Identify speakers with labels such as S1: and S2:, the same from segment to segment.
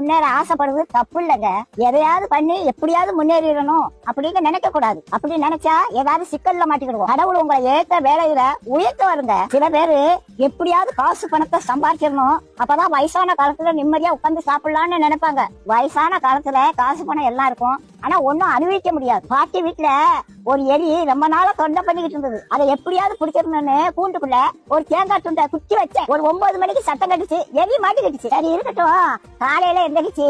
S1: முன்னேற ஆசைப்படுறது தப்பு இல்லைங்க. எதையாவது பண்ணி எப்படியாவது முன்னேறிடணும் அப்படின்னு நினைக்க கூடாது. அப்படி நினைச்சா ஏதாவது சிக்கல்ல மாட்டிக்கிடுவோம். கடவுள் உங்களை ஏத்த வேலையில உயர்த்த வருங்க. சில பேரு எப்படியாவது காசு பணத்தை சம்பாதிச்சிடணும், அப்பதான் வயசான காலத்துல நிம்மதியா உட்கார்ந்து சாப்பிடலாம்னு நினைப்பாங்க. வயசான காலத்துல காசு பணம் எல்லாம் இருக்கும், ஆனா ஒன்னும் அனுபவிக்க முடியாது. பாட்டி வீட்டுல ஒரு எலி ரொம்ப நாளா தொண்டை பண்ணிக்கிட்டு இருந்தது. அதை எப்படியாவது பிடிச்சிடணும்னு கூண்டுக்குள்ள ஒரு தேங்காய் துண்டை குச்சி வச்சேன். ஒரு 9 மணிக்கு சத்தம் கட்டுச்சு, எலி மாட்டிக்கிட்டுச்சு. சரி இருக்கட்டும், காலையில எந்திரிச்சு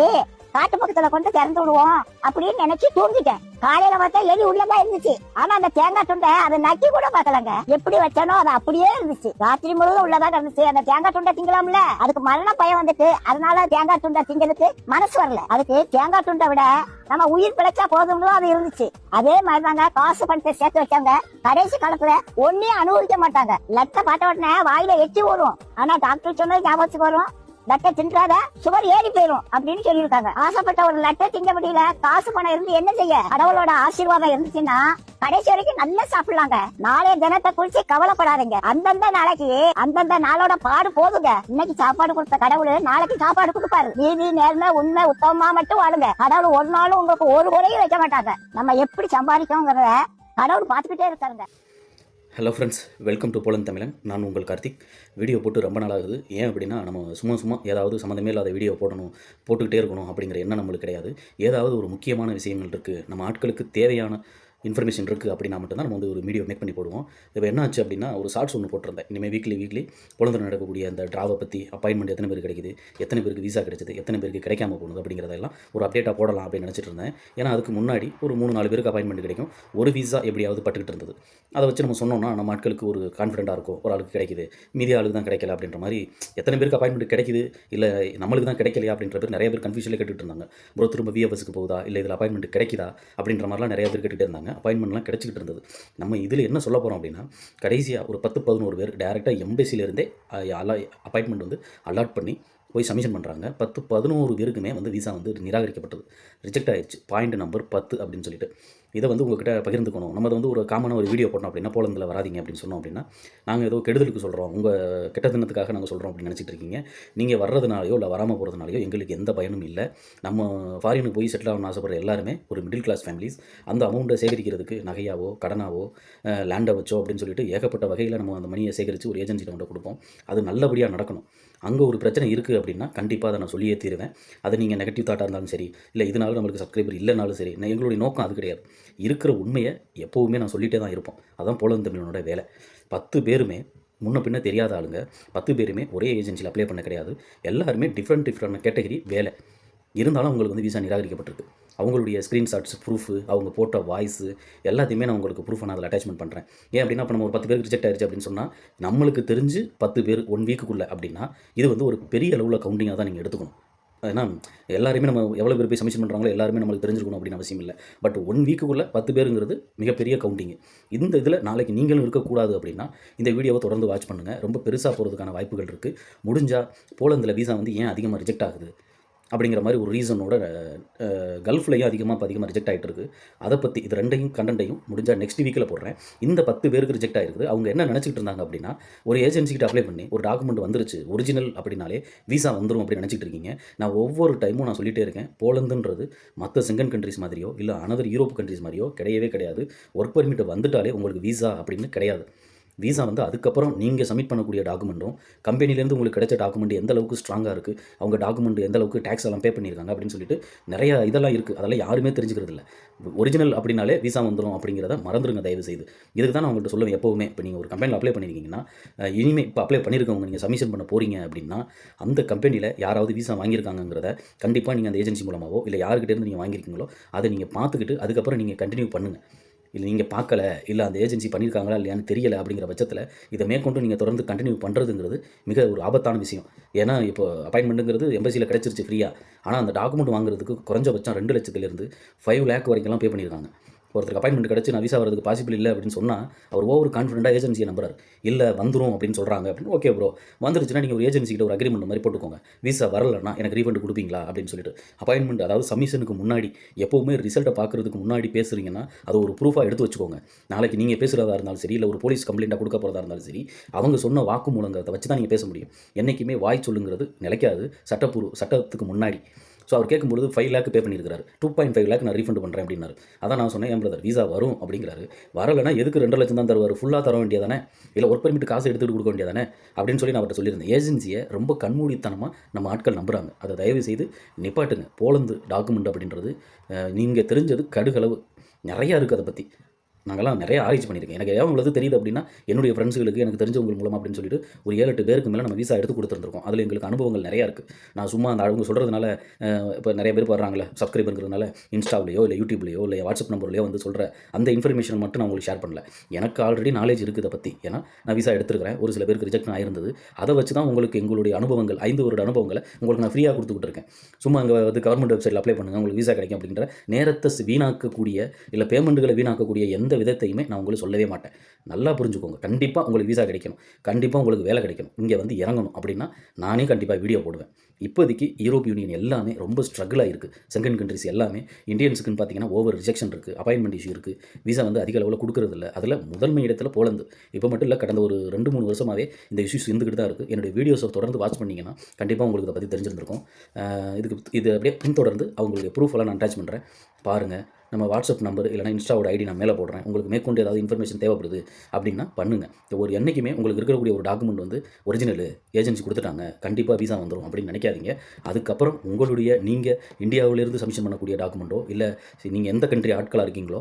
S1: காட்டு பக்கத்துல கொண்டு திறந்து விடுவோம் அப்படின்னு நினைச்சு தூங்கிட்டேன். காலையில பார்த்தா எலி உள்ளதான் இருந்துச்சு. ஆனா அந்த தேங்காய் துண்டை அதை நக்கி கூட பாக்கலங்க. எப்படி வச்சானோ அது அப்படியே இருந்துச்சு. ராத்திரி முழுவதும் உள்ளதான் இருந்துச்சு. அந்த தேங்காய் துண்டை திங்கலாம்ல, அதுக்கு மரண பயம் வந்துட்டு அதனால தேங்காய் துண்டை திங்கிறதுக்கு மனசு வரல. அதுக்கு தேங்காய் துண்டை விட நம்ம உயிர் பிழைச்சா போதும்னு அது இருந்துச்சு. அதே மாதிரிதாங்க காசு பணத்தை சேர்த்து வச்சாங்க. கடைசி காலத்துல ஒன்னையும் அனுபவிக்க மாட்டாங்க. லட்ட பாட்ட உடனே வாயில எச்சி வரும், ஆனா டாக்டர் சொன்னது ஞாபகத்துக்கு வரும், லட்டை தின்றாத சுகர் ஏறி போயிரும் அப்படின்னு சொல்லியிருக்காங்க. ஆசைப்பட்ட ஒரு லட்டை திங்க முடியல, காசு பணம் இருந்து என்ன செய்ய? கடவுளோட ஆசீர்வாதம் இருந்துச்சுன்னா கடைசி வரைக்கும் நல்லா சாப்பிடலாங்க. நாளைய தினத்தை குறிச்சு கவலைப்படாதீங்க. அந்தந்த நாளைக்கு அந்தந்த நாளோட பாடு போதுங்க. இன்னைக்கு சாப்பாடு கொடுத்த கடவுள் நாளைக்கு சாப்பாடு கொடுப்பாரு. நீதி நேர்மை உண்மை உத்தமமா மட்டும் வாழுங்க. கடவுள் ஒரு நாளும் உங்களுக்கு ஒரு குறையும் வைக்க மாட்டாங்க. நம்ம எப்படி சம்பாதிக்கோங்கிறத கடவுள் பார்த்துக்கிட்டே இருக்காருங்க.
S2: Hello friends, welcome to Bolan Tamizhan. நான் உங்கள் கார்த்திக். வீடியோ போட்டு ரொம்ப நாள் ஆகுது. ஏன் அப்படின்னா, நம்ம சும்மா ஏதாவது சம்மந்தமே இல்லாத வீடியோ போட்டுக்கிட்டே இருக்கணும் அப்படிங்கிற எண்ணம் நம்மளுக்கு கிடையாது. ஏதாவது ஒரு முக்கியமான விஷயங்கள் இருக்குது, நம்ம ஆட்களுக்கு தேவையான இன்ஃபர்மேஷன் இருக்குது அப்படின்னா மட்டும்தான் நம்ம வந்து ஒரு வீடியோ மேக் பண்ணி போடுவோம். இப்போ என்ன ஆச்சு அப்படின்னா, ஒரு ஷார்ட்ஸ் ஒன்று போட்டிருந்தேன். இனிமேல் வீக்லி பொழுது நடக்கக்கூடிய அந்த ட்ராவை பற்றி, அப்பாயின்மெண்ட் எத்தனை பேருக்கு கிடைக்குது, எத்தனை பேருக்கு வீசா கிடைச்சது, எத்தனை பேருக்கு கிடைக்காம போகுது அப்படிங்கிறதெல்லாம் ஒரு அப்டேட்டாக போடலாம் அப்படின்னு நினச்சிட்டு இருந்தேன். ஏன்னா அதுக்கு முன்னாடி ஒரு 3-4 பேருக்கு அப்பாயின்மெண்ட் கிடைக்கும், ஒரு வீசா எப்படியாவது பட்டுக்கிட்டு இருந்தது. அதை வச்சு நம்ம சொன்னோம்னா நம்ம ஆட்களுக்கு ஒரு கான்ஃபிடென்ட்டாக இருக்கும், ஒரு ஆளுக்கு கிடைக்குது மீதி ஆளுக்கு தான் கிடைக்கல அப்படின்ற மாதிரி. எத்தனை பேருக்கு அப்பாயின்மெண்ட் கிடைக்குது, இல்லை நம்மளுக்கு தான் கிடைக்கலையா அப்படின்ற பேர் நிறைய பேர் கன்ஃபியூஷனில் கேட்டுட்டு இருந்தாங்க. ப்ரோ திரும்ப விஎஃப்எஸ்க்கு போகுதா, இல்லை இதில் அப்பாயின்மெண்ட் கிடைக்குதா அப்படின்ற மாதிரிலாம் நிறைய பேர் கேட்டுகிட்டே இருந்தாங்க. அப்பாயின்மெண்ட்லாம் கிடைச்சிக்கிட்டு இருந்தது. நம்ம இதில் என்ன சொல்ல போகிறோம் அப்படின்னா, கடைசியாக ஒரு 10-11 பேர் டேரெக்டாக எம்பசியிலேருந்தே அப்பாயின்மெண்ட் வந்து அலாட் பண்ணி போய் சப்மிஷன் பண்ணுறாங்க. 10-11 பேருக்குமே வந்து விசா வந்து நிராகரிக்கப்பட்டது, ரிஜெக்ட் ஆகிடுச்சு. பாயிண்ட் நம்பர் 10 அப்படின்னு சொல்லிட்டு. இதை வந்து உங்கள்கிட்ட பகிர்ந்துக்கணும். நம்ம வந்து ஒரு காமனாக ஒரு வீடியோ போட்டோம் அப்படின்னா, போலந்தில் வராதிங்க அப்படின்னு சொன்னோம் அப்படின்னா, நாங்கள் ஏதோ கெடுதலுக்கு சொல்கிறோம், உங்கள் கெட்ட தினத்துக்காக நாங்கள் சொல்கிறோம் அப்படின்னு நினச்சிட்டு இருக்கீங்க. நீங்கள் வர்றதுனாலையோ இல்லை வராமல் போகிறதுனாலையோ எங்களுக்கு எந்த பயனும் இல்லை. நம்ம ஃபாரினுக்கு போய் செட்டில் ஆகணும்னு ஆசைப்படுற எல்லாருமே ஒரு மிடில் கிளாஸ் ஃபேமிலிஸ். அந்த அமௌண்ட்டை சேகரிக்கிறதுக்கு நகையாவோ கடனாவோ லேண்டை வச்சோ அப்படின்னு சொல்லிட்டு ஏகப்பட்ட வகையில் நம்ம அந்த மணியை சேகரித்து ஒரு ஏஜென்சியில் கொண்டு கொடுப்போம். அது நல்லபடியாக நடக்கணும். அங்கே ஒரு பிரச்சனை இருக்குது அப்படின்னா கண்டிப்பாக அதை நான் சொல்லியே தீருவேன். அது நீங்கள் நெகட்டிவ் தாட்டாக இருந்தாலும் சரி, இல்லை இதனால நம்மளுக்கு சப்ஸ்கிரைபர் இல்லைனாலும் சரி, எங்களுடைய நோக்கம் அது கிடையாது. இருக்கிற உண்மையை எப்போவுமே நான் சொல்லிகிட்டே தான் இருப்போம். அதான் போலந்து தமிழனோட வேலை. 10 பேருமே முன்ன பின்ன தெரியாத ஆளுங்க, 10 பேருமே ஒரே ஏஜென்சியில் அப்ளை பண்ண கிடையாது. எல்லாருமே டிஃப்ரெண்ட் கேட்டகரி வேலை இருந்தாலும் அவங்களுக்கு வந்து விசா நிராகரிக்கப்பட்டிருக்கு. அவங்களுடைய ஸ்க்ரீன்ஷாட்ஸ், ப்ரூஃபு, அவங்க போட்ட வாய்ஸு எல்லாத்தையுமே நான் உங்களுக்கு ப்ரூஃபை நான் அதில் அட்டாச்மெண்ட் பண்ணுறேன். ஏன் அப்படின்னா, இப்போ நம்ம ஒரு 10 பேருக்கு ரிஜெக்ட் ஆயிடுச்சு அப்படின்னு சொன்னால், நம்மளுக்கு தெரிஞ்சு 10 பேர் 1 வீக்குக்குள்ளே அப்படின்னா, இது வந்து ஒரு பெரிய அளவில் கவுண்டிங்காக தான் நீங்கள் எடுத்துக்கணும். ஏன்னா எல்லாருமே நம்ம எவ்வளோ பேர் போய் சப்மிஷன் பண்ணுறாங்களோ எல்லாருமே நம்மளுக்கு தெரிஞ்சுக்கணும் அப்படின்னு அவசியம் இல்லை. பட் 1 வீக்குக்குள்ளே 10 பேருங்கிறது மிகப்பெரிய கவுண்டிங்கு. இந்த இதில் நாளைக்கு நீங்களும் இருக்கக்கூடாது அப்படின்னா இந்த வீடியோவை தொடர்ந்து வாட்ச் பண்ணுங்கள். ரொம்ப பெருசாக போகிறதுக்கான வாய்ப்புகள் இருக்குது. முடிஞ்சால் போலந்தில் வீசா வந்து ஏன் அதிகமாக ரிஜெக்ட் ஆகுது அப்படிங்கிற மாதிரி ஒரு ரீசனோட கல்ஃப்லையும் அதிகமாக ரிஜெக்ட் ஆகிட்டு இருக்குது. அதை பற்றி இது ரெண்டையும் கண்டென்ட்டையும் முடிஞ்சால் நெக்ஸ்ட் வீக்கில் போடுறேன். இந்த 10 பேருக்கு ரிஜெக்ட் ஆகிருக்குது. அவங்க என்ன நினச்சிட்டு இருந்தாங்க அப்படின்னா, ஒரு ஏஜென்சிக்கிட்ட அப்ளை பண்ணி ஒரு டாக்குமெண்ட் வந்துருச்சு ஒரிஜினல் அப்படின்னாலே வீசா வந்துடும் அப்படின்னு நினச்சிட்டு இருக்கீங்க. நான் ஒவ்வொரு டைமும் நான் சொல்லிகிட்டே இருக்கேன், போலந்துன்றது மற்ற செங்கன் கண்ட்ரிஸ் மாதிரியோ இல்லை அனதர் யூரோப் கண்ட்ரிஸ் மாதிரியோ கிடையவே கிடையாது. ஒர்க் பர்மிட் வந்துட்டாலே உங்களுக்கு வீசா அப்படின்னு கிடையாது. வீசா வந்து அதுக்கப்புறம் நீங்கள் சப்மிட் பண்ணக்கூடிய டாக்குமெண்ட்டும் கம்பெனிலேருந்து உங்களுக்கு கிடைச்ச டாக்குமெண்ட் எந்த அளவுக்கு ஸ்ட்ராங்காக இருக்குது, அவங்க டாக்குமெண்ட் எந்த அளவுக்கு டேக்ஸ் எல்லாம் பே பண்ணியிருக்காங்க அப்படின்னு சொல்லிட்டு நிறைய இதெல்லாம் இருக்குது. அதெல்லாம் யாருமே தெரிஞ்சுக்கிறது இல்லை. ஒரிஜினல் அப்படின்னாலே வீசா வந்துடும் அப்படிங்கிறத மறந்துடுங்க தயவு செய்து. இதுக்கு தான் நான் உங்கள்கிட்ட சொல்லுவேன் எப்போவுமே. இப்போ நீங்கள் ஒரு கம்பெனியில் அப்ளை பண்ணியிருக்கீங்கன்னா, இனிமேல் இப்போ அப்ளை பண்ணியிருக்கவங்க நீங்கள் சப்மிஷன் பண்ண போகிறீங்க அப்படின்னா, அந்த கம்பெனியில் யாராவது வீசா வாங்கியிருக்காங்கிறத கண்டிப்பாக நீங்கள் அந்த ஏஜென்சி மூலமாகவோ இல்லை யாருக்கிட்டேருந்து நீங்கள் வாங்கியிருக்கீங்களோ அதை நீங்கள் பார்த்துக்கிட்டு அதுக்கப்புறம் நீங்கள் கண்டினியூ பண்ணுங்கள். இல்லை நீங்கள் பார்க்கல, இல்லை அந்த ஏஜென்சி பண்ணியிருக்காங்களா இல்லையான்னு தெரியலை அப்படிங்கிற பட்சத்தில் இதை மேற்கொண்டு நீங்கள் தொடர்ந்து கண்டினியூ பண்ணுறதுங்கிறது மிக ஒரு ஆபத்தான விஷயம். ஏன்னா இப்போ அப்பாயின்மெண்ட்டுங்கிறது எம்பசியில் கிடச்சிருச்சு ஃப்ரீயாக. ஆனால் அந்த டாக்குமெண்ட் வாங்குறதுக்கு குறைஞ்சபட்சம் 2 லட்சத்துலேருந்து 5 லேக் வரைக்கும்லாம் பே பண்ணியிருக்காங்க. ஒருத்தருக்கு அப்பாயின்மெண்ட் கிடச்சி நான் வீசா வரதுக்கு பாசிபிள் இல்லை அப்படின்னு சொன்னால் அவர் ஓவர் கான்ஃபிடென்ட்டாக ஏஜென்சியை நம்புறாரு. இல்லை வந்துடும் அப்படின்னு சொல்கிறாங்க அப்படின்னு. ஓகே ப்ரோ, வந்துருச்சுன்னா நீங்கள் ஒரு ஏஜென்சிக்கிட்ட ஒரு அக்ரிமெண்ட் மாதிரி போட்டுக்கோங்க, வீசா வரலன்னா எனக்கு ரீஃபண்ட் கொடுப்பீங்களா அப்படின்னு சொல்லிட்டு. அப்பாயின்மெண்ட் அதாவது சப்மிஷனுக்கு முன்னாடி எப்போவுமே ரிசல்ட்டை பார்க்குறதுக்கு முன்னாடி பேசுகிறீங்கன்னா அதை ஒரு ப்ரூஃபாக எடுத்து வச்சுக்கோங்க. நாளைக்கு நீங்கள் பேசுகிறதா இருந்தாலும் சரி, இல்லை ஒரு போலீஸ் கம்ப்ளைண்ட்டாக கொடுக்க போகிறதா இருந்தாலும் சரி, அவங்க சொன்ன வாக்குமூலங்கிறத வச்சு தான் நீங்கள் பேச முடியும். என்றைக்குமே வாய் சொல்லுங்கிறது நிலைக்காது சட்டத்துக்கு முன்னாடி. ஸோ அவர் கேட்கும்போது 5 லேக் பே பண்ணியிருக்காரு. 2.5 லேக் நான் ரீஃபண்ட் பண்ணுறேன் அப்படின்னாரு. அதான் நான் சொன்னேன், ஏன் பிரதர் விசா வரும் அப்படிங்கிறாரு, வரலைன்னா எதுக்கு 2 லட்சம் தான் தருவார், ஃபுல்லாக தர வேண்டியதானே, இல்லை ஒர்க் பர்மிட் காசு எடுத்துகிட்டு கொடுக்க வேண்டியதானே அப்படின்னு சொல்லி நான் அவர்கிட்ட சொல்லியிருந்தேன். ஏஜென்சியை ரொம்ப கண்மூடித்தனமாக நம்ம ஆட்கள் நம்புகிறாங்க. அதை தயவு செய்து நிப்பாட்டுங்க. போலந்து டாக்குமெண்ட் அப்படின்றது நீங்கள் தெரிஞ்சது கடுகளவு நிறையா இருக்குது. அதை பற்றி நாங்கள்லாம் நிறைய ஆராய்ச்சி பண்ணியிருக்கேன். எனக்கு எவ்வளோ உள்ளது தெரியுது அப்படின்னா என்னுடைய ஃப்ரெண்ட்ஸுகளுக்கு, எனக்கு தெரிஞ்சவங்க மூலமாக அப்படின்னு சொல்லிட்டு ஒரு 7-8 பேருக்கு மேலே நம்ம விசா எடுத்து கொடுத்துருந்துருக்கோம். அதில் எங்களுக்கு அனுபவங்கள் நிறையா இருக்குது. நான் சும்மா அந்த அவங்க சொல்கிறதுனால இப்போ நிறைய பேர் வர்றாங்களே சப்ஸ்கிரைபருங்கிறதுனால இன்ஸ்டாவிலையோ இல்லை யூடியூப்லையோ இல்லை வாட்ஸ்அப் நம்பர்லையோ வந்து சொல்கிற அந்த இன்ஃபர்மேஷன் மட்டும் நான் உங்களுக்கு ஷேர் பண்ணல. எனக்கு ஆல்ரெடி நாலேஜ் இருக்குது இதை பற்றி. ஏன்னா நான் விசா எடுத்துருக்கிறேன். ஒரு சில பேருக்கு ரிஜெக்ட் ஆயிருந்தது. அதை வச்சு தான் உங்களுக்கு எங்களுடைய அனுபவங்கள் 5 வருட அனுபவங்களை உங்களுக்கு நான் ஃப்ரீயாக கொடுத்துக்கிட்டு இருக்கேன். சும்மா அங்கே வந்து கவர்மெண்ட் வெப்சைட்டில் அப்ளை பண்ணுங்கள் உங்களுக்கு விசா கிடைக்கும் அப்படின்ற நேரத்தை வீணாக்கக்கூடிய இல்லை பேமெண்ட்டுகளை வீணாக்கக்கூடிய எந்த விதத்தையுமே நான் உங்களுக்கு சொல்லவே மாட்டேன். நல்லா புரிஞ்சுக்கோங்க. கண்டிப்பாக உங்களுக்கு விசா கிடைக்கணும், கண்டிப்பாக உங்களுக்கு வேலை கிடைக்கணும், இங்கே வந்து இறங்கணும் அப்படின்னா நானே கண்டிப்பாக வீடியோ போடுவேன். இப்போதைக்கு யூரோப் யூனியன் எல்லாமே ரொம்ப ஸ்ட்ரகிளாக இருக்குது. செகண்ட் கண்ட்ரிஸ் எல்லாமே இந்தியன்ஸுக்குன்னு பார்த்தீங்கன்னா ஓவர் ரிஜெக்ஷன் இருக்குது, அப்பாயின்மெண்ட் இஷ்யூ இருக்குது, விசா வந்து அதிக அளவில் கொடுக்குறதில்ல. அதில் முதன்மை இடத்துல போலந்து. இப்போ மட்டும் இல்லை, கடந்த ஒரு 2-3 வருஷமாகவே இந்த இஷ்யூஸ் இருந்துக்கிட்டு தான் இருக்குது. என்னுடைய வீடியோஸை தொடர்ந்து வாட்ச் பண்ணிங்கன்னா கண்டிப்பாக உங்களுக்கு இதை பற்றி தெரிஞ்சிருந்திருக்கும். இது அப்படியே பின்தொடர்ந்து அவங்களுடைய ப்ரூஃப் எல்லாம் நான் அட்டாச் பண்ணுறேன், பாருங்கள். நம்ம வாட்ஸ்அப் நம்பர் இல்லைனா இன்ஸ்டாவோட ஐடி நான் மேலே போடுறேன். உங்களுக்கு மேற்கொண்டு ஏதாவது இன்ஃபர்மேஷன் தேவைப்படுது அப்படின்னா பண்ணுங்கள். ஒரு என்றைக்குமே உங்களுக்கு இருக்கக்கூடிய ஒரு டாக்குமெண்ட் வந்து ஒரிஜினல் ஏஜென்சி கொடுத்துட்டாங்க, கண்டிப்பாக விசா வந்துடும் அப்படின்னு நினைக்காதீங்க. அதுக்கப்புறம் உங்களுடைய நீங்கள் இந்தியாவிலேருந்து சப்மிஷன் பண்ணக்கூடிய டாக்குமெண்ட்டோ இல்லை நீங்கள் எந்த கண்ட்ரி ஆட்களாக இருக்கீங்களோ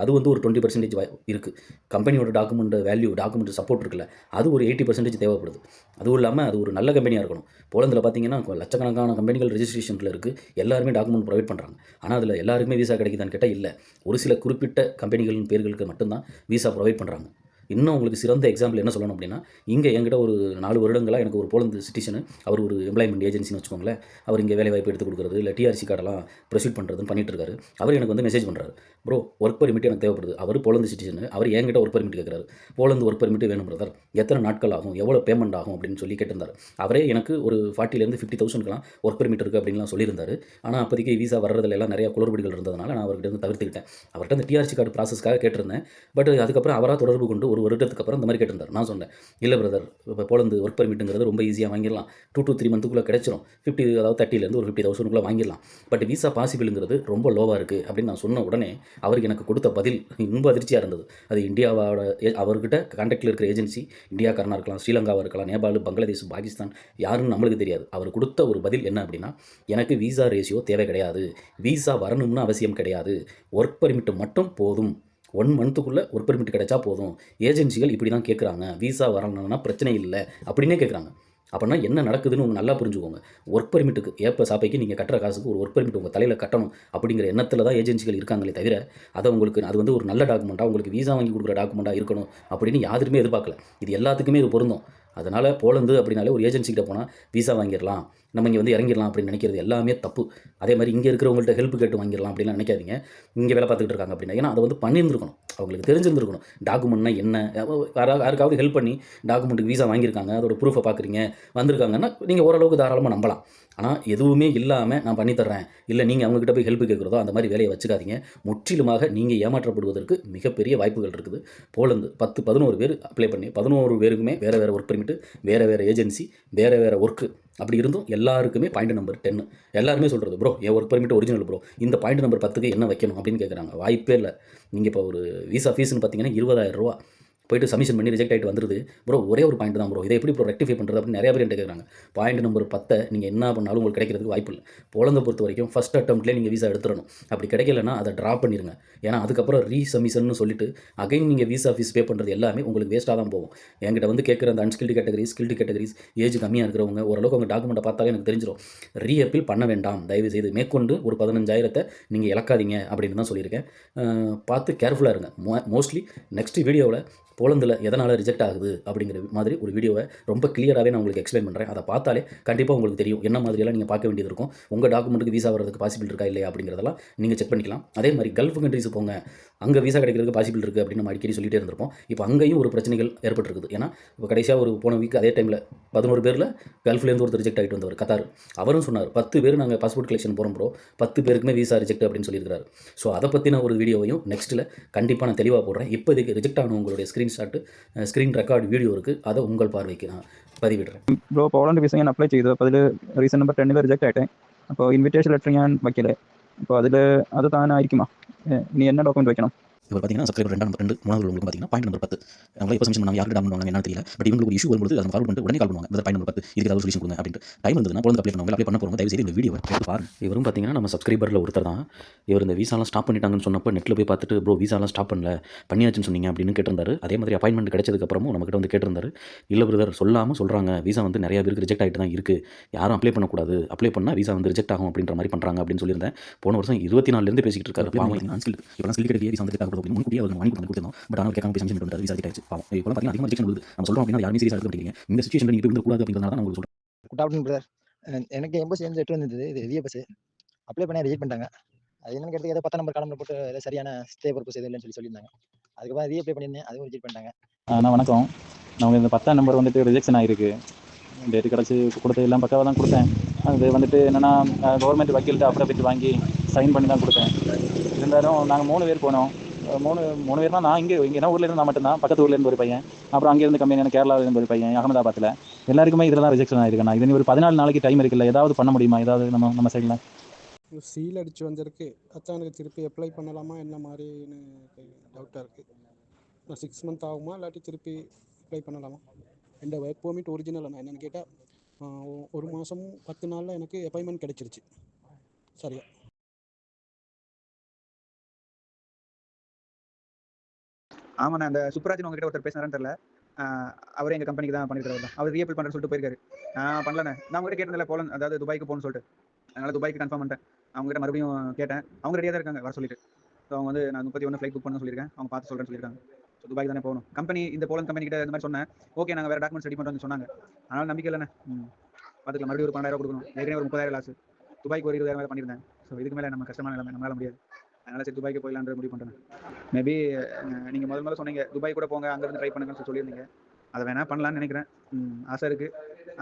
S2: அது வந்து ஒரு 20% இருக்குது. கம்பெனியோட டாக்குமெண்ட் வேல்யூ, டாக்குமெண்ட் சப்போர்ட் இருக்குல்ல, அது ஒரு 80% தேவைப்படுது. அதுவும் இல்லாமல் அது ஒரு நல்ல கம்பெனியாக இருக்கணும். போலந்தில் பார்த்தீங்கன்னா லட்சக்கணக்கான கம்பெனிகள் ரெஜிஸ்ட்ரேஷனில் இருக்குது, எல்லாருமே டாக்குமெண்ட் ப்ரொவைட் பண்ணுறாங்க. ஆனால் அதில் எல்லாருக்குமே விசா கிடைக்குதான்னு கேட்டால் இல்லை. ஒரு சில குறிப்பிட்ட கம்பெனிகளின் பேர்களுக்கு மட்டும்தான் விசா ப்ரொவைட் பண்ணுறாங்க. இன்னும் உங்களுக்கு சிறந்த எக்ஸாம்பிள் என்ன சொல்லணும் அப்படின்னா, இங்கே என்கிட்ட ஒரு 4 வருடங்களாக எனக்கு ஒரு போலந்து சிட்டிசனு, அவர் ஒரு எம்ப்ளாய்மெண்ட் ஏஜென்சின்னு வச்சுக்கோங்களேன், அவர் இங்கே வேலை வாய்ப்பு எடுத்து கொடுக்குறது இல்லை டிஆர்சி கார்டெல்லாம் ப்ரொசீட் பண்ணுறதுன்னு பண்ணிட்டு இருக்காரு. அவர் எனக்கு வந்து மெசேஜ் பண்ணுறாரு, ப்ரோ ஒர்க் பர்மிட் எனக்கு தேவைப்படுது. அவர் போலந்து சிட்டிசனு, அவர் என்கிட்ட ஒர்க் பர்மிட் கேட்குறாரு. போலந்து ஒர்க் பர்மிட் வேணும் பிரதர், எத்தனை நாட்கள் ஆகும், எவ்வளோ பேமெண்ட் ஆகும் அப்படின்னு சொல்லி கேட்டிருந்தார். அவரே எனக்கு ஒரு 40,000 to 50,000 ஒர்க் பர்மிட் இருக்குது அப்படின்லாம் சொல்லியிருந்தார். ஆனால் அப்போதைக்கு விசா வர்றதுல எல்லாம் நிறைய குளறுபடிகள் இருந்ததுனால நான் அவர்கிட்ட வந்து தவிர்த்துக்கிட்டேன். அவர்கிட்ட அந்த டிஆர்சி கார்டு ப்ராசஸ்க்காக கேட்டிருந்தேன். பட் அதுக்கப்புறம் அவராக தொடர்பு கொண்டு ஒரு வருடத்துக்கு அப்புறம் இந்த மாதிரி கேட்டிருந்தார். நான் சொன்னேன், இல்லை பிரதர், இப்போ போலந்து ஒர்க் பர்மிட்டுங்கிறது ரொம்ப ஈஸியாக வாங்கிடலாம், 2 to 3 மந்த்துக்குள்ளே கிடைச்சிரும், 30,000 ஒரு 50,000 வாங்கிடலாம். பட் விசா பாசிபிளுங்கிறது ரொம்ப லோவாக இருக்குது அப்படின்னு நான் சொன்ன உடனே அவருக்கு எனக்கு கொடுத்த பதில் ரொம்ப அதிர்ச்சியாக இருந்தது. அது இந்தியாவோட அவர்கிட்ட கான்டாக்டில் இருக்கிற ஏஜென்சி இந்தியாக்காரனாக இருக்கலாம், ஸ்ரீலங்காவாக இருக்கலாம், நேபாள், பங்களாதேஷ், பாகிஸ்தான், யாருன்னு நம்மளுக்கு தெரியாது. அவர் கொடுத்த ஒரு பதில் என்ன அப்படின்னா, எனக்கு விசா ரேஷியோ தேவை கிடையாது, விசா வரணும்னு அவசியம் கிடையாது, ஒர்க் பர்மிட் மட்டும் போதும், 1 மந்த்துக்குள்ளே ஒர்க் பர்மிட் கிடைச்சா போதும், ஏஜென்சிகள் இப்படி தான் கேட்குறாங்க, விசா வரணும்னா பிரச்சனை இல்லை அப்படின்னே கேட்குறாங்க. அப்படின்னா என்ன நடக்குதுன்னு உங்கள் நல்லா புரிஞ்சுக்கோங்க. ஒர்க் பர்மிட்டுக்கு ஏப்ப சாப்பைக்கு நீங்கள் கட்டுற காசுக்கு ஒரு ஒர்க் பர்மிட் உங்கள் தலையில் கட்டணும் அப்படிங்கிற எண்ணத்தில் தான் ஏஜென்சிகள் இருக்காங்களே தவிர, அதை உங்களுக்கு அது வந்து ஒரு நல்ல டாக்குமெண்ட்டாக உங்களுக்கு விசா வாங்கி கொடுக்குற டாக்குமெண்ட்டாக இருக்கணும் அப்படின்னு யாருமே எதிர்பார்க்கல. இது எல்லாத்துக்குமே இது பொருந்தும். அதனால் போலந்து அப்படின்னாலே ஒரு ஏஜென்சிக்கிட்ட போனால் விசா வாங்கிடலாம், நம்ம இங்கே வந்து இறங்கிடலாம் அப்படின்னு நினைக்கிறது எல்லாமே தப்பு. அதே மாதிரி இங்கே இருக்கிறவங்கள்ட்ட ஹெல்ப் கேட்டு வாங்கிடலாம் அப்படின்லாம் நினைக்காதீங்க. இங்கே வேலை பார்த்துக்கிட்டு இருக்காங்க அப்படின்னா, ஏன்னா அதை வந்து பண்ணியிருந்துருக்கணும், அவங்களுக்கு தெரிஞ்சிருந்துருக்கணும் டாக்குமெண்ட்னா என்ன. யாருக்காவது ஹெல்ப் பண்ணி டாக்குமெண்ட்டுக்கு விசா வாங்கியிருக்காங்க, அதோட ப்ரூஃபை பார்க்குறீங்க, வந்திருக்காங்கன்னா நீங்கள் ஓரளவுக்கு தாராளமாக நம்பலாம். ஆனால் எதுவுமே இல்லாமல் நான் பண்ணித்தர்றேன், இல்லை நீங்கள் அவங்ககிட்ட போய் ஹெல்ப் கேட்குறதோ அந்த மாதிரி வேலையை வச்சுக்காதீங்க. முற்றிலுமாக நீங்கள் ஏமாற்றப்படுவதற்கு மிகப்பெரிய வாய்ப்புகள் இருக்குது. போலந்து 10-11 பேர் அப்ளை பண்ணி 11 பேருக்குமே வேறு வேறு ஒர்க் பர்மிட்டு, வேறு ஏஜென்சி, வேறு ஒர்க்கு, அப்படி இருந்தும் எல்லாருக்குமே பாயிண்ட் நம்பர் 10. எல்லாருமே சொல்கிறது, ப்ரோ என் ஒர்க் பர்மிட் ஒரிஜினல் ப்ரோ, இந்த பாயிண்ட் நம்பர் 10க்கு என்ன வைக்கணும் அப்படின்னு கேட்குறாங்க. வாய்ப்பே இல்லை. நீங்கள் இப்போ ஒரு விசா ஃபீஸ்னு பார்த்தீங்கன்னா 20,000 போய்ட்டு சப்மிஷன் பண்ணி ரிஜெக்ட் ஆகிட்டு வந்துருது. ப்ரோ ஒரே ஒரு பாயிண்ட் தான் ப்ரோ, இதை எப்படி ப்ரோ ரெக்டிஃபை பண்ணுறது அப்படின்னு நிறைய பேர் என்கிட்ட கேட்குறாங்க. பாயிண்ட் நம்பர் 10 நீங்கள் என்ன பண்ணாலும் உங்களுக்கு கிடைக்கிறதுக்கு வாய்ப்பு இல்லை. போலந்தை பொறுத்த வரைக்கும் ஃபஸ்ட் அட்டம்ப்ட்லேயே நீங்கள் விசா எடுத்துடணும். அப்படி கிடைக்கலன்னா அதை ட்ராப் பண்ணிடுங்க. ஏன்னா அதுக்கப்புறம் ரீசப்மிஷன் சொல்லிட்டு அகைன் நீங்கள் விசா ஃபீஸ் பே பண்ணுறது எல்லாமே உங்களுக்கு வேஸ்ட்டாக தான் போகும். என்கிட்ட வந்து கேட்குற அந்த unskilled categories, skilled categories, age கம்மியாக இருக்கிறவங்க ஓரளவுக்கு உங்கள் டாக்குமெண்ட்டை பார்த்தாலே எனக்கு தெரிஞ்சிடும். ரீஅப்பீல் பண்ண வேண்டாம் தயவு செய்து, மேற்கொண்டு ஒரு 15,000 நீங்கள் இழக்காதீங்க அப்படின்னு தான் சொல்லியிருக்கேன். பார்த்து கேர்ஃபுல்லாக இருங்க. மோஸ்ட்லி நெக்ஸ்ட் வீடியோவில் போலந்தில் எதனால் ரிஜெக்ட் ஆகுது அப்படிங்கிற மாதிரி ஒரு வீடியோவை ரொம்ப கிளியராகவே நான் உங்களுக்கு எக்ஸ்பிளைன் பண்ணுறேன். அதை பார்த்தாலே கண்டிப்பாக உங்களுக்கு தெரியும் என்ன மாதிரியெல்லாம் நீங்கள் பார்க்க வேண்டியது இருக்கும், உங்கள் டாக்குமெண்ட்டுக்கு விசா வரதுக்கு பாசிபிள் இருக்கா இல்லையா அப்படிங்கிறதெல்லாம் நீங்கள் செக் பண்ணிக்கலாம். அதே மாதிரி கல்ஃப் கண்ட்ரிஸ் போங்க, அங்கே விசா கிடைக்கிறதுக்கு பாசிபிள் இருக்குது அப்படின்னு நம்ம அடிக்கடி சொல்லிகிட்டே இருந்திருப்போம். இப்போ அங்கேயும் ஒரு பிரச்சனைகள் ஏற்பட்டிருக்குது. ஏன்னா இப்போ கடைசியாக ஒரு போன வீக் அதே டைமில் 11 பேரில் கல்ஃப்லேருந்து ஒருத்தர் ரிஜெக்ட் ஆகிட்டு வந்தவர் கத்தார். அவரும் சொன்னார் 10 பேர் நாங்கள் பாஸ்போர்ட் கலெக்ஷன் போகிறோம் ப்ரோ, 10 பேருக்குமே விசா ரிஜெக்ட் அப்படின்னு சொல்லியிருக்காரு. ஸோ அதை பற்றின ஒரு வீடியோவையும் நெக்ஸ்ட்டில் கண்டிப்பாக நான் தெளிவாக போடுறேன். இப்போதைக்கு ரிஜெக்ட் ஆன உங்களுடைய സ്ക്രീൻ റെക്കോർഡ് വീഡിയോ അത് ഉங்கள் பார்வைக்கு நான் பதிவிடுறேன்.
S3: ബ്രോ പോളണ്ട് വിസ ഞാൻ അപ്ലൈ ചെയ്തു. അപ്പോൾ അതിൽ റീസൺ നമ്പർ 10 റിജക്റ്റ് ആയിട്ടെ. അപ്പോൾ ഇൻവിറ്റേഷൻ ലെറ്റർ ഞാൻ വയ്ക്കല്. അപ്പോൾ അത് താനായിരിക്കുമോ? ഇനി என்ன டாக்குமெண்ட் வைக்கணும்?
S2: இவர் பார்த்தீங்கன்னா சப்ஸ்கிரைபர் 2 மூணாவது உங்களுக்கு பார்த்தீங்கன்னா பாயிண்ட் நம்பர் 10 அவங்க எப்போ சப்மிஷன் பண்ணாங்க, யாருக்கு டவுன் பண்ணுவாங்க என்ன தெரியல. பட் இவங்களுக்கு ஒரு இஷ்யூ வரும்போது அதை ஃபார்வர்ட் பண்ணிட்டு உடனே கால் பண்ணுவாங்க. இந்த பாயிண்ட் நம்பர் 10 இதுக்கு ஏதாவது சொல்யூஷன் கொடுங்க அப்படின்ட்டு. டைம் இருந்ததுன்னா போல அப்ளை பண்ணுவாங்க. அப்ளை பண்ண போகிறவங்க தயவு செய்து இந்த வீடியோ எடுத்து பாருங்க. இவரும் பார்த்தீங்கன்னா நம்ம சப்ஸ்கிரைபரில் ஒருத்தர் தான். இவர் இந்த விசாலாம் ஸ்டாப் பண்ணிட்டாங்கன்னு சொன்னப்போ நெட்டில் போய் பார்த்துட்டு ப்ரோ விசாலாம் ஸ்டாப் பண்ணல பண்ணியாச்சுன்னு சொன்னீங்க அப்படின்னு கேட்டிருந்தாரு. அதே மாதிரி அப்பாயின்மெண்ட் கிடைச்சதுக்கப்புறமும் நம்மகிட்ட வந்து கேட்டிருந்தாரு. இல்லை பிரதர் சொல்லாமல் சொல்கிறாங்க, விசா வந்து நிறையா பேருக்கு ரிஜெக்ட் ஆகிட்டு தான் இருக்குது, யாரும் அப்ளை பண்ணக்கூடாது, அப்ளை பண்ணால் விசா வந்து ரிஜெக்ட் ஆகும் அப்படின்ற மாதிரி பண்ணுறாங்க அப்படின்னு சொல்லியிருந்தேன். போன வருஷம் 24 பேசிக்கிட்டு இருக்காரு. அன்ஸ்கில்டு இப்போலாம் ஸ்கில் கிடையாது, விசா வந்து ரிஜெக்ட் ஆகும் முன்கூட்டியே அவர் வாங்கி கொடுத்துருந்தோம். பட் ஆனால் கேட்காம போய் சப்மிஷன் பண்ணிட்டு விசா ரிஜெக்ட் ஆயிடுச்சு. பாவம் இப்போலாம் பார்த்தீங்கன்னா அதிகமாக ரிஜெக்ஷன் வருது. நம்ம சொல்கிறோம் அப்படின்னா யாருமே சீரியஸாக எடுக்க மாட்டேங்கிறீங்க. இந்த சிச்சுவேஷனில் நீங்கள் விழுந்துக்கூடாது அப்படிங்கிறத தான் உங்களுக்கு சொல்கிறேன்.
S4: Good afternoon brother. எனக்கு எம்பசி வந்து லெட்டர் வந்தது. இது ரிவ்யூ பஸ் அப்ளை பண்ண ரிஜெக்ட் பண்ணிட்டாங்க. அது என்னன்னு கேட்டு ஏதோ 10 நம்பர் காலம்ல போட்டு ஏதோ சரியான ஸ்டே பர்பஸ் எதுவும் இல்லைன்னு சொல்லியிருந்தாங்க. அதுக்கப்புறம் ரீ அப்ளை பண்ணியிருந்தேன், அதுவும் ரிஜெக்ட் பண்ணிட்டாங்க.
S3: அண்ணா வணக்கம். நான் இந்த 10ஆம் நம்பர் வந்துட்டு ரிஜெக்ஷன் ஆகிருக்கு. டேட்டு கிடச்சி கொடுத்து எல்லாம் பக்காவாக தான் கொடுத்தேன். அது வந்துட்டு என்னென்னா கவர்மெண்ட் வக்கீல்கிட்ட அப்ரூவ் வாங்கி சைன் பண்ணி தான் கொடுத்தேன். இருந்தாலும் நாங்கள் 3 பேர் போனோம். மூணு பேர் தான். நான் இங்கே என்ன ஊரில் இருந்து நான் மட்டும்தான், பக்கத்து ஊர்லேருந்து ஒரு பையன், அப்புறம் அங்கேருந்து கம்பெனியான கேரளாவிலேருந்து ஒரு பையன், அகமதாபாத்தில். எல்லாருக்குமே இதில் தான் ரிஜெக்ஷன் ஆகிருக்கேன். இது நீ ஒரு 14 நாளைக்கு டைம் இருக்குல்ல, ஏதாவது பண்ண முடியுமா? ஏதாவது நம்ம சைடில்
S5: சீல் அடிச்சு வந்திருக்கு. அதான் எனக்கு திருப்பி அப்ளை பண்ணலாமா என்ன மாதிரின்னு டவுட்டாக இருக்குது. நான் 6 மந்த் ஆகுமா இல்லாட்டி திருப்பி அப்ளை பண்ணலாமா? என் ஒர்க் பெர்மிட் ஒரிஜினல் நான் என்னென்னு கேட்டால் 1 மாதம் 10 நாளில் எனக்கு அப்பாயின்மெண்ட் கிடச்சிருச்சு. சரியா?
S6: ஆமாண்ணா, அந்த சுப்ராஜன் உங்ககிட்ட ஒருத்தர் பேசினாரான்னு தெரியல. அவர் எங்கள் கம்பெனிக்கு தான் பண்ணிருக்காரு தான். அவர் ரீஅப்ளை பண்ணுறேன்னு சொல்லிட்டு போயிருக்காரு. நான் பண்ணலண்ணே. நான் உங்ககிட்ட கேட்டதில்ல போலன், அதாவது துபாய்க்கு போகணும்னு சொல்லிட்டு. அதனால் துபாய்க்கு கன்ஃபார்ம் பண்ணிட்டேன். அவங்ககிட்ட மறுபடியும் கேட்டேன். அவங்க ரெடியாக தான் இருக்காங்க வர சொல்லிட்டு. ஸோ அவங்க வந்து நான் 31 ஃப்ளைட் புக் பண்ண சொல்லியிருக்கேன். அவங்க பார்த்து சொல்கிறேன்னு சொல்லியிருக்காங்க. ஸோ துபாய்க்கு தானே போகணும். கம்பெனி இந்த போலன் கம்பெனி கிட்ட இந்த மாதிரி சொன்னேன். ஓகே நாங்கள் வேறு டாக்குமெண்ட்ஸ் ரெடி பண்ணுறோம்னு சொன்னாங்க. அதனால் நம்பிக்கை இல்லைண்ணே. பார்த்துக்கலாம். மறுபடியும் ஒரு 12,000 கொடுக்கணும். ஏற்கனவே ஒரு 30,000 லாஸ். துபாய்க்கு ஒரு 20,000 பண்ணியிருந்தேன். ஸோ இதுக்கு மேலே நம்ம கஷ்டமான நிலைமை, நம்மளால முடியாது. அதனால் சரி துபாய்க்கு போயிடலான்ற முடிவு பண்ணுறேன். மேபி நீங்கள் முதல்ல சொன்னீங்க துபாய் கூட போங்க, அங்கேருந்து ட்ரை பண்ணுங்கன்னு சொல்லியிருந்தீங்க. அதை வேணால் பண்ணலான்னு நினைக்கிறேன். ஆசை இருக்குது.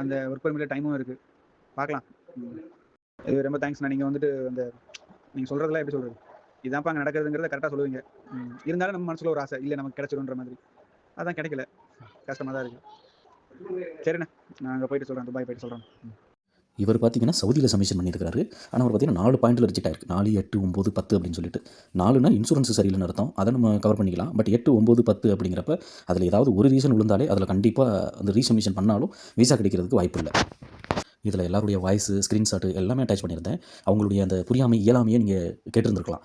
S6: அந்த ஒர்க் பெர்மிட்டில் டைமும் இருக்குது. பார்க்கலாம். இது ரொம்ப தேங்க்ஸ்ண்ணா. நீங்கள் வந்துட்டு அந்த நீங்கள் சொல்கிறதெல்லாம் எப்படி சொல்கிறது, இதான்ப்பா அங்கே நடக்கிறதுங்கிறத கரெக்டாக சொல்லுவீங்க. இருந்தாலும் நம்ம மனசில் ஒரு ஆசை, இல்லை நமக்கு கிடச்சிடுன்ற மாதிரி. அதான் கிடைக்கல, கஷ்டமாக தான் இருக்குது. சரிண்ணா, நான் அங்கே போயிட்டு சொல்கிறேன், துபாய் போயிட்டு சொல்கிறேன்.
S2: இவர் பார்த்தீங்கன்னா சவுதியில் சப்மிஷன் பண்ணியிருக்காரு. ஆனால் அவர் பார்த்தீங்கன்னா 4 பாயிண்டில் ரிஜெக்ட் ஆயிருக்கு. 4, 8, 9, 10 அப்படின்னு சொல்லிட்டு. 4னா இன்சூரன்ஸ் சரியில்லைன்னு அர்த்தம். அதை நம்ம கவர் பண்ணிக்கலாம். பட் 8, 9, 10 அப்படிங்கிறப்ப அதில் ஏதாவது ஒரு ரீசன் விழுந்தாலே அதில் கண்டிப்பாக அந்த ரீசப்மிஷன் பண்ணாலும் விசா கிடைக்கிறதுக்கு வாய்ப்பு இல்லை. இதில் எல்லாருடைய வாய்ஸு, ஸ்க்ரீன்ஷாட்டு எல்லாமே அட்டாச் பண்ணியிருந்தேன். அவங்களுடைய அந்த புரியாமை இயலாமையை நீங்கள் கேட்டிருந்துருக்கலாம்.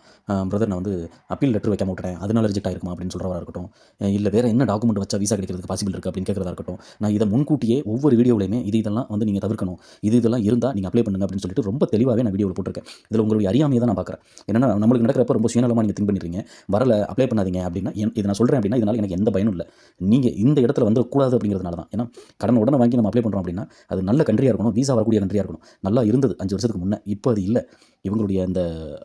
S2: பிரதர் நான் வந்து அப்பீல் லெட்டர் வைக்காம விட்டுறேன், அதனால ரிஜெக்ட் ஆயிருக்குமா அப்படின்னு சொல்கிறவா இருக்கட்டும். இல்லை வேறு என்ன டாக்குமெண்ட் வச்சா விசா கிடைக்கிறதுக்கு பாசிபிள் இருக்குது அப்படின்னு கேட்குறதா இருக்கட்டும். நான் இதை முன்கூட்டியே ஒவ்வொரு வீடியோவிலையுமே இதெல்லாம் வந்து நீங்கள் தவிர்க்கணும், இதெல்லாம் இருந்தால் நீங்கள் அப்ளை பண்ணுங்க அப்படின்னு சொல்லிட்டு ரொம்ப தெளிவாகவே நான் வீடியோவில் போட்டிருக்கேன். இதில் உங்களுடைய அறியாமையை தான் நான் பார்க்குறேன். ஏன்னா நம்மளுக்கு நடக்கிறப்ப ரொம்ப சுயநலமாக நீங்கள் திங்க் பண்ணிடுறீங்க. வரல அப்ளை பண்ணாதீங்க அப்படின்னா இதை நான் சொல்கிறேன் அப்படின்னா இதனால் எனக்கு எந்த பயனும் இல்லை. நீங்கள் இந்த இடத்துல வந்துடக்கூடாது அப்படிங்கிறதுனால தான். ஏன்னா கடன் உடனே வாங்கி நம்ம அப்ளை பண்ணுறோம் அப்படின்னா அது நல்ல கண்ட்ரியாக இருக்கணும், விசா வரக்கூடிய கண்ட்ரியாக இருக்கணும். நல்லா இருந்தது 5 வருஷத்துக்கு முன்னே, இப்போ அது இல்லை. இவங்களுடைய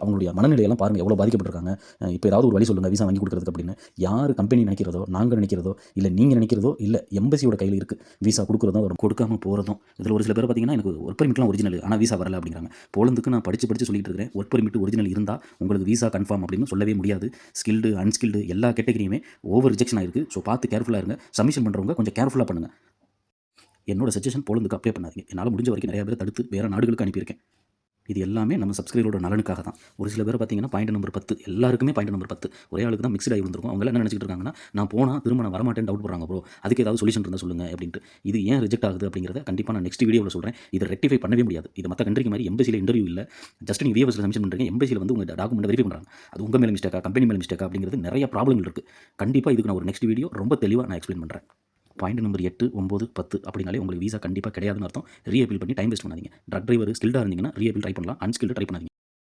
S2: அவங்களுடைய மனநிலையெல்லாம் பாருங்கள் எவ்வளோ பாதிக்கப்பட்டிருக்காங்க. இப்போ ஏதாவது ஒரு வழி சொல்லுங்கள் விசா வாங்கி கொடுக்குறதுக்கு அப்படின்னு. யார் கம்பெனி நினைக்கிறதோ, நாங்கள் நினைக்கிறதோ, இல்லை நீங்கள் நினைக்கிறதோ, இல்லை எம்பசியோட கையில் இருக்குது விசா கொடுக்குறதும் வரும், கொடுக்காமல் போகிறதும். இதில் ஒரு சில பேர் பார்த்தீங்கன்னா எனக்கு ஒர்க் பெர்மிட்லாம் ஒரிஜினல் ஆனால் விசா வரல அப்படிங்கிறாங்க. போலந்துக்கு நான் படித்து சொல்லிட்டு இருக்கிறேன். ஒர்க் பெர்மிட் ஒரிஜினல் இருந்தால் உங்களுக்கு விசா கன்ஃபார்ம் அப்படின்னு சொல்லவே முடியாது. ஸ்கில்டு, அன்ஸ்கில்டு எல்லா கேட்டகரியுமே ஓவர் ரிஜெக்ஷன் ஆயிருக்கு. ஸோ பார்த்து கேர்ஃபுல்லாக இருங்க. சப்மிஷன் பண்ணுறவங்க கொஞ்சம் கேர்ஃபுல்லாக பண்ணுங்கள். என்னோட சஜஷன் போலந்துக்கு அப்ளை பண்ணாதீங்க. என்னால் முடிஞ்ச வரைக்கும் நிறைய பேர் தடுத்து வேறு நாடுகளுக்கு அனுப்பியிருக்கேன். இது எல்லாமே நம்ம சப்ஸ்கிரைபரோட நலனுக்காக தான். ஒரு சில பேர் பார்த்தீங்கன்னா பாயிண்ட் நம்பர் 10 எல்லாருக்குமே பாயிண்ட் நம்பர் 10 ஒரே ஆளுக்கு தான் மிக்ஸ்ட் ஆகி வந்திருக்கும். அவங்க என்ன நினச்சிட்டு இருக்காங்கன்னா நான் போனால் திரும்ப நான் வரமாட்டேன்னு டவுட் போடுறாங்க ப்ரோ, அதுக்கு ஏதாவது சொல்யூஷன் இருந்தால் சொல்லுங்கள் அப்படின்ட்டு. இது ஏன் ரிஜெக்ட் ஆகுது அப்படிங்கிறத கண்டிப்பாக நான் நெக்ஸ்ட் வீடியோவில் சொல்கிறேன். இதை ரெக்டிஃபை பண்ணவே முடியாது. இது மற்ற கண்ட்ரிக்கு மாதிரி எம்பசியில் இன்டர்வியூ இல்லை. ஜஸ்ட் நீங்கள் விஎஸ்ல சப்மிஷன் பண்ணுறீங்க, எம்பசியில் வந்து உங்கள் டாக்குமெண்ட் வெரிஃபை பண்ணுறாங்க. அது உங்கள் மேலே மிஸ்டேக்கா, கம்பெனி மேலே மிஸ்டேக்கா அப்படிங்கிறது நிறைய ப்ராப்ளங்கள் இருக்குது. கண்டிப்பாக இதுக்கு நான் ஒரு நெக்ஸ்ட் வீடியோ ரொம்ப தெளிவாக நான் எக்ஸ்பிளைன் பண்ணுறேன். பாயிண்ட் நம்பர் 8, 9, 10 அப்படினாலே உங்களுக்கு விசா கண்டிப்பாக கிடையாதுன்னு அர்த்தம். ரீஅப்பீல் பண்ணி டைம் வேஸ்ட் பண்ணாதீங்க. ட்ரக் டிரைவர் ஸ்கில்டாக இருந்தீங்கன்னா ரீஅப்பீல் ட்ரை பண்ணலாம், அன்ஸ்கில்டு ட்ரை பண்ணாதீங்க.